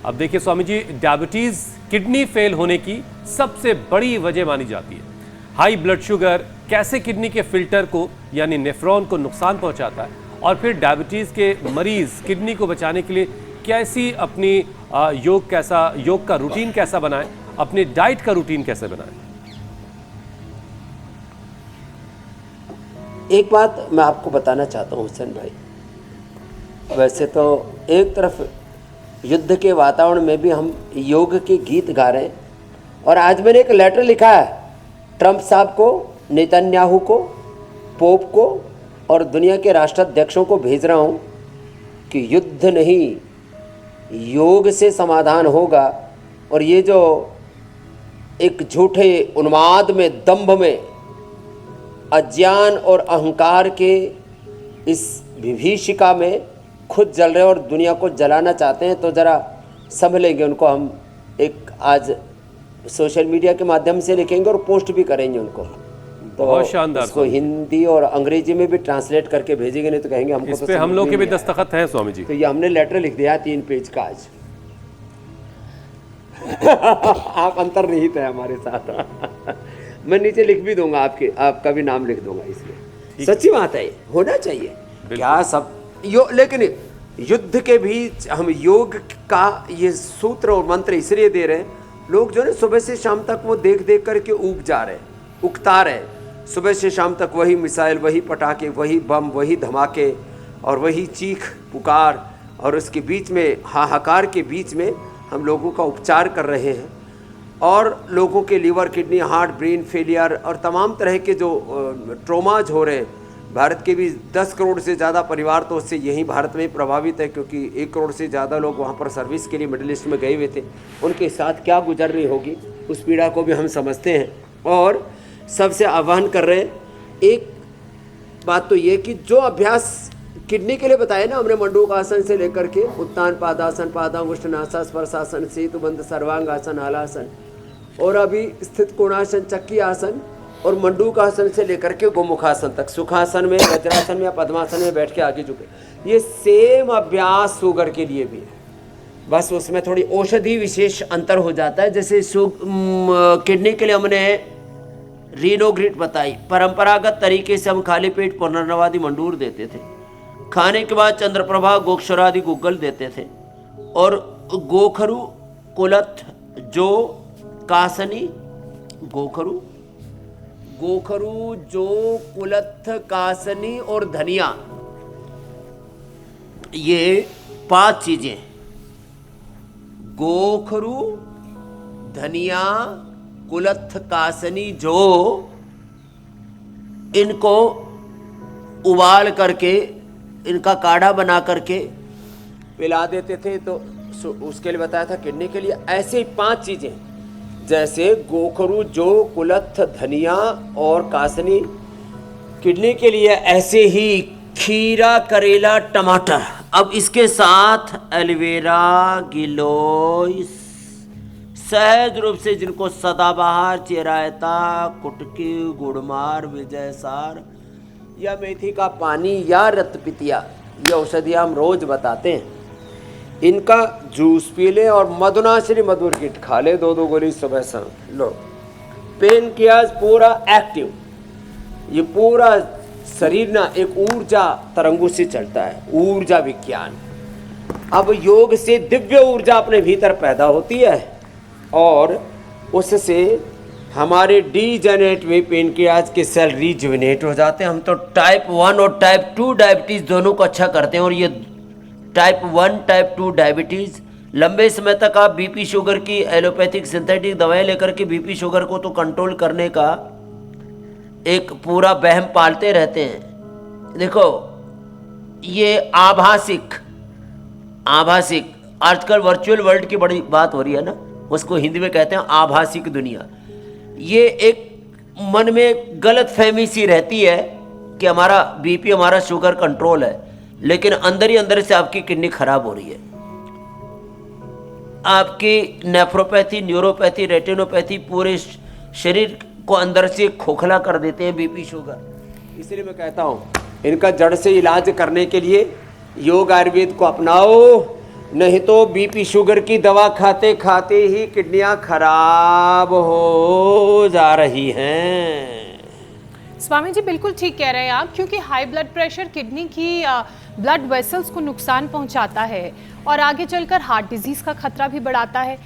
अब देखिए Swami ji, diabetes kidney fail होने की सबसे बड़ी वजह मानी जाती है। हाई ब्लड शुगर कैसे किडनी के फिल्टर को यानी नेफ्रॉन को नुकसान पहुंचाता है, और फिर डायबिटीज के मरीज किडनी को बचाने के लिए कैसी अपनी योग का रूटीन कैसा बनाएं, अपनी डाइट का रूटीन कैसे बनाएं। एक बात मैं आपको बताना चाहता हूँ हुसैन भाई, वैसे तो एक तरफ युद्ध के वातावरण में भी हम योग के गीत गा रहे हैं, और आज मैंने एक लेटर लिखा है ट्रंप साहब को, नेतन्याहू को, पोप को और दुनिया के राष्ट्राध्यक्षों को भेज रहा हूँ कि युद्ध नहीं, योग से समाधान होगा। और ये जो एक झूठे उन्माद में, दंभ में, अज्ञान और अहंकार के इस विभीषिका में खुद जल रहे और दुनिया को जलाना चाहते हैं, तो ज़रा संभलेंगे उनको। हम एक आज सोशल मीडिया के माध्यम से लिखेंगे और पोस्ट भी करेंगे उनको, तो बहुत शानदार। इसको हिंदी और अंग्रेजी में भी ट्रांसलेट करके भेजेंगे, नहीं तो कहेंगे हमको इस तो पे हम लोग के भी दस्तखत हैं स्वामी जी। तो ये हमने लेटर लिख दिया 3 पेज का आज। आप अंतर्निहित है हमारे साथ। मैं नीचे लिख भी दूंगा, आपका भी नाम लिख दूंगा, इसलिए सच्ची बात है, होना चाहिए क्या सब लेकिन युद्ध के बीच हम योग का ये सूत्र और मंत्र इसलिए दे रहे हैं, लोग जो है सुबह से शाम तक वो देख देख करके उकता रहे। सुबह से शाम तक वही मिसाइल, वही पटाखे, वही बम, वही धमाके और वही चीख पुकार, और उसके बीच में हाहाकार के बीच में हम लोगों का उपचार कर रहे हैं, और लोगों के liver, kidney, heart, brain failure और तमाम तरह के जो ट्रोमाज हो रहे हैं। भारत के भी 10 करोड़ से ज़्यादा परिवार तो उससे यहीं भारत में प्रभावित है, क्योंकि 1 करोड़ से ज़्यादा लोग वहाँ पर सर्विस के लिए मिडिल ईस्ट में गए हुए थे। उनके साथ क्या गुजर रही होगी, उस पीड़ा को भी हम समझते हैं और सबसे आह्वान कर रहे हैं। एक बात तो ये कि जो अभ्यास किडनी के लिए बताया ना हमने, मंडूकासन से लेकर के उत्तान पादासन, पादांगुष्ठनासा, स्पर्शासन, सेतुबंध, सर्वांगासन, हलासन, और अभी स्थित कोणासन, चक्की आसन और मंडूकासन से लेकर के गोमुखासन तक, सुखासन में, वज्रासन में या पद्मासन में बैठ के आगे झुके, ये सेम अभ्यास शुगर के लिए भी है। बस उसमें थोड़ी औषधि विशेष अंतर हो जाता है। जैसे किडनी के लिए हमने रीनोग्रिट बताई, परंपरागत तरीके से हम खाली पेट पुनर्नवादी मंडूर देते थे, खाने के बाद चंद्रप्रभा, गोक्षरादि गुग्गल देते थे, और गोखरू, कुलथ, जो, कासनी, गोखरू, जो, कुलथ, कासनी और धनिया, ये 5 चीजें, गोखरू, धनिया, कुलथ, कासनी, जो, इनको उबाल करके इनका काढ़ा बना करके पिला देते थे। तो उसके लिए बताया था किडनी के लिए ऐसे ही 5 चीजें, जैसे गोखरू, जो, कुलथ, धनिया और कासनी किडनी के लिए, ऐसे ही खीरा, करेला, टमाटर। अब इसके साथ एलोवेरा, गिलोय, सहज रूप से जिनको सदाबहार, चिरायता, कुटकी, गुड़मार, विजयसार या मेथी का पानी या रक्तपितिया, ये औषधियाँ हम रोज बताते हैं, इनका जूस पी लें और मधुनाश्री मधुर किट खा ले, 2-2 गोली सुबह शाम लो। पेनक्रियाज पूरा एक्टिव, ये पूरा शरीर ना एक ऊर्जा तरंगों से चलता है, ऊर्जा विज्ञान। अब योग से दिव्य ऊर्जा अपने भीतर पैदा होती है और उससे हमारे डीजेनरेट हुए पेनक्रियाज के सेल रीजुविनेट हो जाते हैं। हम तो टाइप 1 और टाइप 2 डायबिटीज़ दोनों को अच्छा करते हैं, और ये टाइप 1, टाइप 2 डायबिटीज़ लंबे समय तक आप बीपी शुगर की एलोपैथिक सिंथेटिक दवाएं लेकर के बीपी शुगर को तो कंट्रोल करने का एक पूरा वहम पालते रहते हैं। देखो ये आभासिक आजकल वर्चुअल वर्ल्ड की बड़ी बात हो रही है ना, उसको हिंदी में कहते हैं आभासिक दुनिया। ये एक मन में गलत फहमी सी रहती है कि हमारा बीपी, हमारा शुगर कंट्रोल है, लेकिन अंदर ही अंदर से आपकी किडनी खराब हो रही है। आपकी नेफ्रोपैथी, न्यूरोपैथी, रेटिनोपैथी पूरे शरीर को अंदर से खोखला कर देते हैं बीपी शुगर। इसलिए मैं कहता हूँ इनका जड़ से इलाज करने के लिए योग आयुर्वेद को अपनाओ नहीं तो बीपी शुगर की दवा खाते खाते ही किडनियां खराब हो जा रही हैं। स्वामी जी बिल्कुल ठीक कह रहे हैं आप, क्योंकि हाई ब्लड प्रेशर किडनी की ब्लड वेसल्स को नुकसान पहुंचाता है और आगे चलकर हार्ट डिजीज का खतरा भी बढ़ाता है।